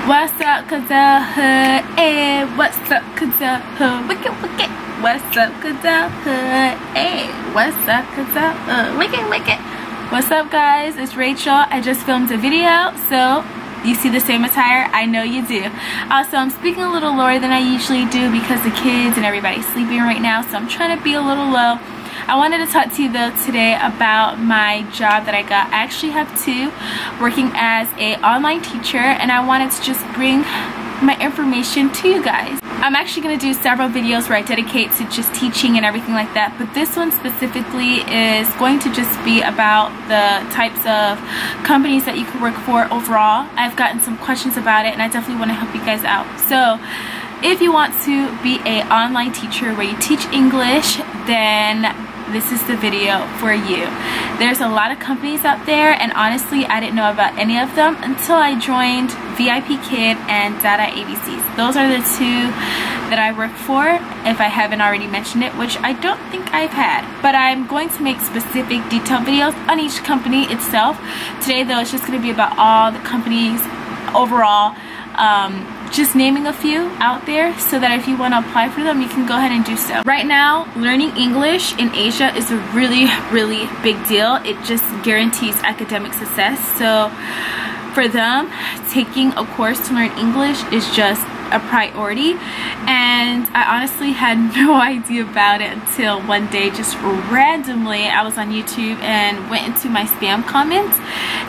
What's up, cause the hood? Hey, what's up, cause the hood? Wicked, wicked. What's up, cause the hood? Hey, what's up, cause the hood? Wicked, wicked. What's up, guys? It's Rachel. I just filmed a video, so you see the same attire? I know you do. Also, I'm speaking a little lower than I usually do because the kids and everybody's sleeping right now, so I'm trying to be a little low. I wanted to talk to you though today about my job that I got. I actually have two, working as an online teacher, and I wanted to just bring my information to you guys. I'm actually going to do several videos where I dedicate to just teaching and everything like that, but this one specifically is going to just be about the types of companies that you can work for overall. I've gotten some questions about it and I definitely want to help you guys out. So if you want to be an online teacher where you teach English, then this is the video for you. There's a lot of companies out there, and honestly I didn't know about any of them until I joined VIP Kid and DADAABC. Those are the two that I work for, if I haven't already mentioned it, which I don't think I've had. But I'm going to make specific detailed videos on each company itself. Today though, it's just going to be about all the companies overall, just naming a few out there so that if you want to apply for them, you can go ahead and do so. Right now, learning English in Asia is a really big deal. It just guarantees academic success. So for them, taking a course to learn English is just a priority, and I honestly had no idea about it until one day, just randomly, I was on YouTube and went into my spam comments.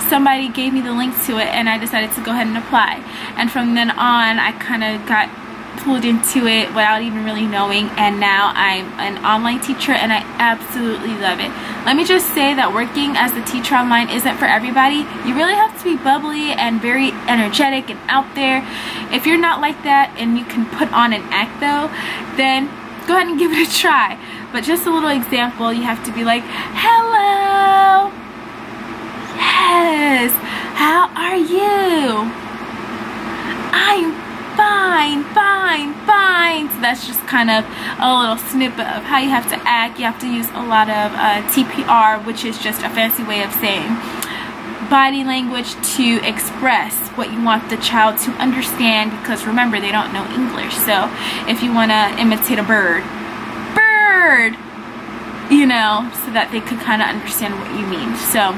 Somebody gave me the link to it and I decided to go ahead and apply, and from then on I kind of got pulled into it without even really knowing, and now I'm an online teacher and I absolutely love it. Let me just say that working as a teacher online isn't for everybody. You really have to be bubbly and very energetic and out there. If you're not like that and you can put on an act though, then go ahead and give it a try. But just a little example, you have to be like, hello, yes, how are you? I'm fine. So that's just kind of a little snippet of how you have to act. You have to use a lot of TPR, which is just a fancy way of saying body language to express what you want the child to understand, because remember, they don't know English. So if you want to imitate a bird, you know, so that they could kind of understand what you mean. So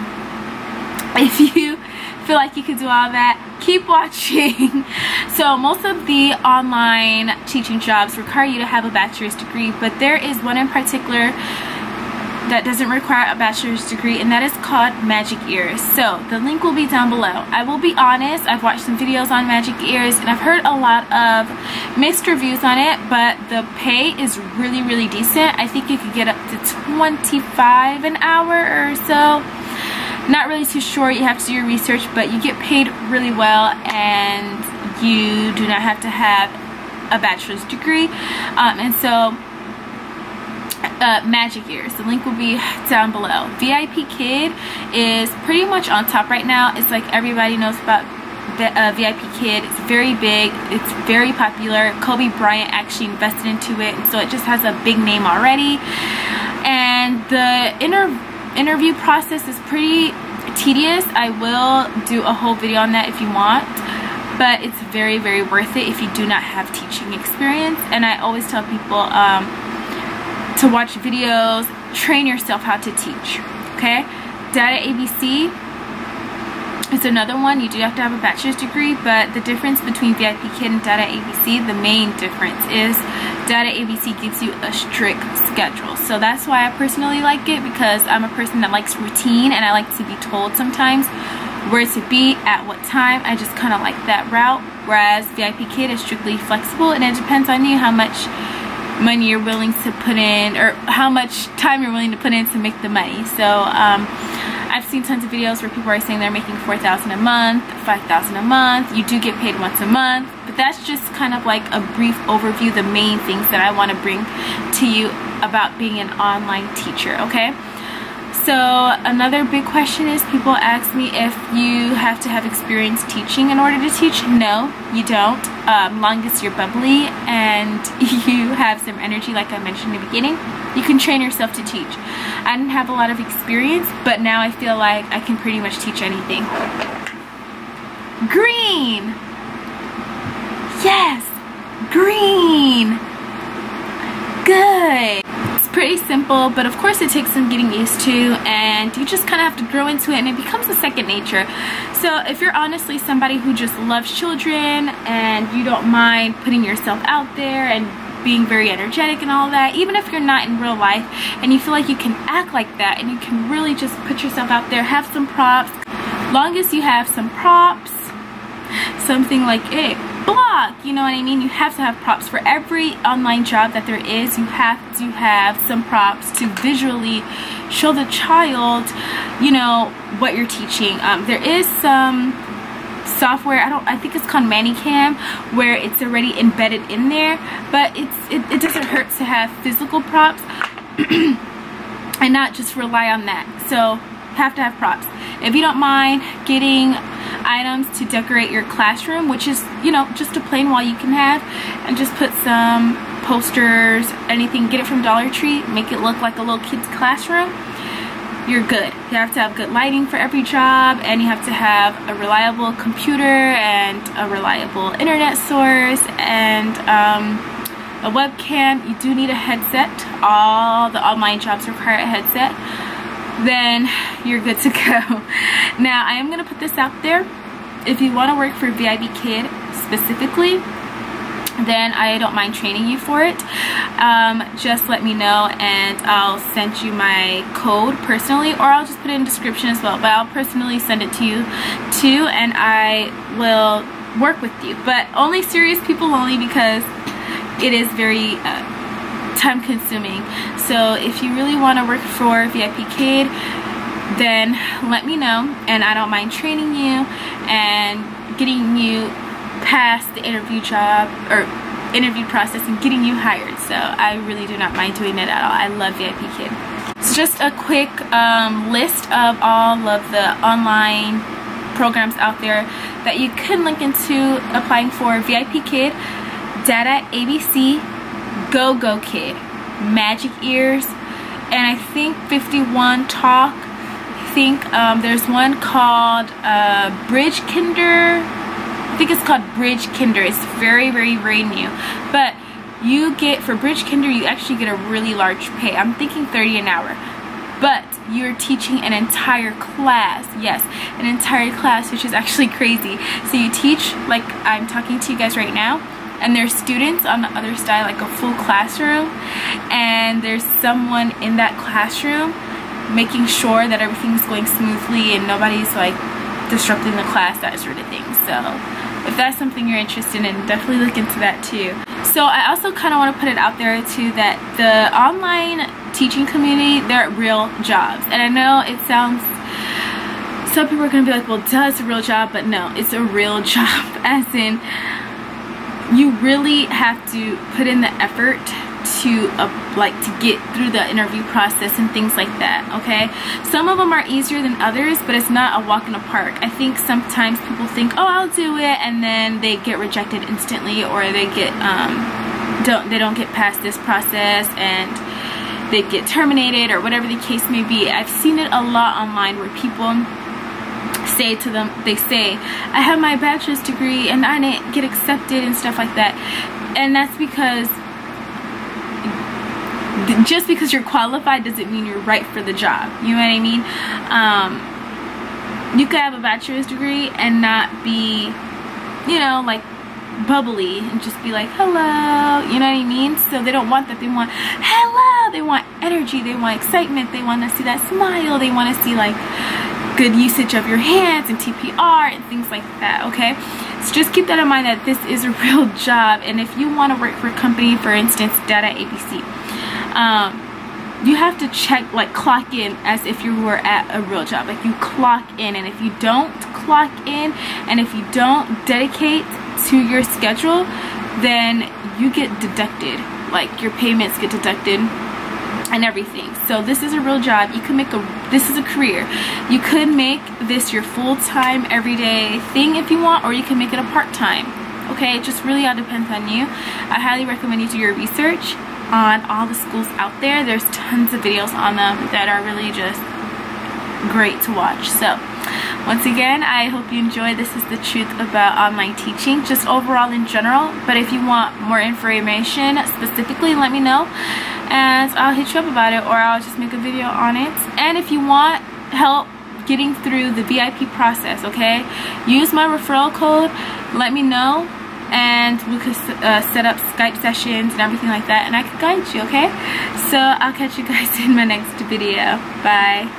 if you feel like you could do all that, keep watching. So most of the online teaching jobs require you to have a bachelor's degree, but there is one in particular that doesn't require a bachelor's degree, and that is called Magic Ears. So the link will be down below. I will be honest, I've watched some videos on Magic Ears and I've heard a lot of mixed reviews on it, but the pay is really decent. I think you could get up to $25 an hour or so. Not really too sure, you have to do your research, but you get paid really well and you do not have to have a bachelor's degree. And so Magic Ears, the link will be down below. VIP Kid is pretty much on top right now. It's like everybody knows about VIP Kid. It's very big, it's very popular. Kobe Bryant actually invested into it, and so it just has a big name already. And the interview process is pretty tedious. I will do a whole video on that if you want, but it's very worth it if you do not have teaching experience. And I always tell people to watch videos, train yourself how to teach. Okay, DADAABC is another one. You do have to have a bachelor's degree, but the difference between VIP Kid and DADAABC, the main difference is DADAABC gives you a strict schedule. So that's why I personally like it, because I'm a person that likes routine and I like to be told sometimes where to be at what time. I just kind of like that route, whereas VIP Kid is strictly flexible and it depends on you how much money you're willing to put in, or how much time you're willing to put in to make the money. So I've seen tons of videos where people are saying they're making $4,000 a month, $5,000 a month. You do get paid once a month, but that's just kind of like a brief overview, the main things that I want to bring to you about being an online teacher. Okay, so another big question is, people ask me if you have to have experience teaching in order to teach. No, you don't. Long as you're bubbly and you have some energy, like I mentioned in the beginning, you can train yourself to teach. I didn't have a lot of experience, but now I feel like I can pretty much teach anything. Green! doing? Good. It's pretty simple, but of course it takes some getting used to, and you just kind of have to grow into it, and it becomes a second nature. So if you're honestly somebody who just loves children and you don't mind putting yourself out there and being very energetic and all that, even if you're not in real life and you feel like you can act like that and you can really just put yourself out there, have some props. Long as you have some props, something like a blog, you know what I mean? You have to have props for every online job that there is. You have to have some props to visually show the child, you know, what you're teaching. There is some software, I think it's called Manicam, where it's already embedded in there, but it doesn't hurt to have physical props and not just rely on that. So have to have props. If you don't mind getting items to decorate your classroom, which is, you know, just a plain wall you can have, and just put some posters, anything, get it from Dollar Tree, make it look like a little kid's classroom, you're good. You have to have good lighting for every job, and you have to have a reliable computer and a reliable internet source and a webcam. You do need a headset. All the online jobs require a headset. Then you're good to go. Now I am going to put this out there. If you want to work for VIP Kid specifically, then I don't mind training you for it. Just let me know and I'll send you my code personally, or I'll just put it in the description as well, but I'll personally send it to you too, and I will work with you, but only serious people only, because it is very time consuming. So if you really want to work for VIP Kid, then let me know, and I don't mind training you and getting you past the interview job or interview process and getting you hired. So I really do not mind doing it at all. I love VIP Kid. It's just a quick list of all of the online programs out there that you can link into applying for: VIP Kid, DADAABC, Go Kid, Magic Ears, and I think 51 Talk. I think there's one called Bridge Kinder. I think it's called Bridge Kinder. It's very new, but you get, for Bridge Kinder, you actually get a really large pay. I'm thinking $30 an hour, but you're teaching an entire class. Yes, an entire class, which is actually crazy. So you teach, like I'm talking to you guys right now, and there's students on the other side, like a full classroom, and there's someone in that classroom making sure that everything's going smoothly and nobody's like disrupting the class, that sort of thing. So if that's something you're interested in, definitely look into that too. So I also kind of want to put it out there too that the online teaching community, they're real jobs. And I know it sounds, some people are going to be like, well, duh, it's a real job, but no, it's a real job, as in you really have to put in the effort to get through the interview process and things like that. Okay, some of them are easier than others, but it's not a walk in the park. I think sometimes people think, oh, I'll do it, and then they get rejected instantly, or they get they don't get past this process and they get terminated, or whatever the case may be. I've seen it a lot online where people say to them, they say, I have my bachelor's degree and I didn't get accepted and stuff like that. And that's because just because you're qualified doesn't mean you're right for the job. You know what I mean? You could have a bachelor's degree and not be, you know, like bubbly and just be like, hello, you know what I mean? So they don't want that. They want hello, they want energy, they want excitement, they want to see that smile, they want to see like good usage of your hands and TPR and things like that. Okay, so just keep that in mind, that this is a real job. And if you want to work for a company, for instance DADAABC, you have to check, like clock in as if you were at a real job. Like you clock in, and if you don't clock in and if you don't dedicate to your schedule, then you get deducted, like your payments get deducted and everything. So this is a real job. You can make this is a career. You could make this your full-time everyday thing if you want, or you can make it a part-time. Okay, it just really all depends on you. I highly recommend you do your research on all the schools out there. There's tons of videos on them that are really just great to watch. So Once again, I hope you enjoyed. This is the truth about online teaching, just overall in general. But if you want more information specifically, let me know and I'll hit you up about it, or I'll just make a video on it. And if you want help getting through the VIP process, okay, use my referral code, let me know, and we could set up Skype sessions and everything like that, and I could guide you, okay? So I'll catch you guys in my next video. Bye.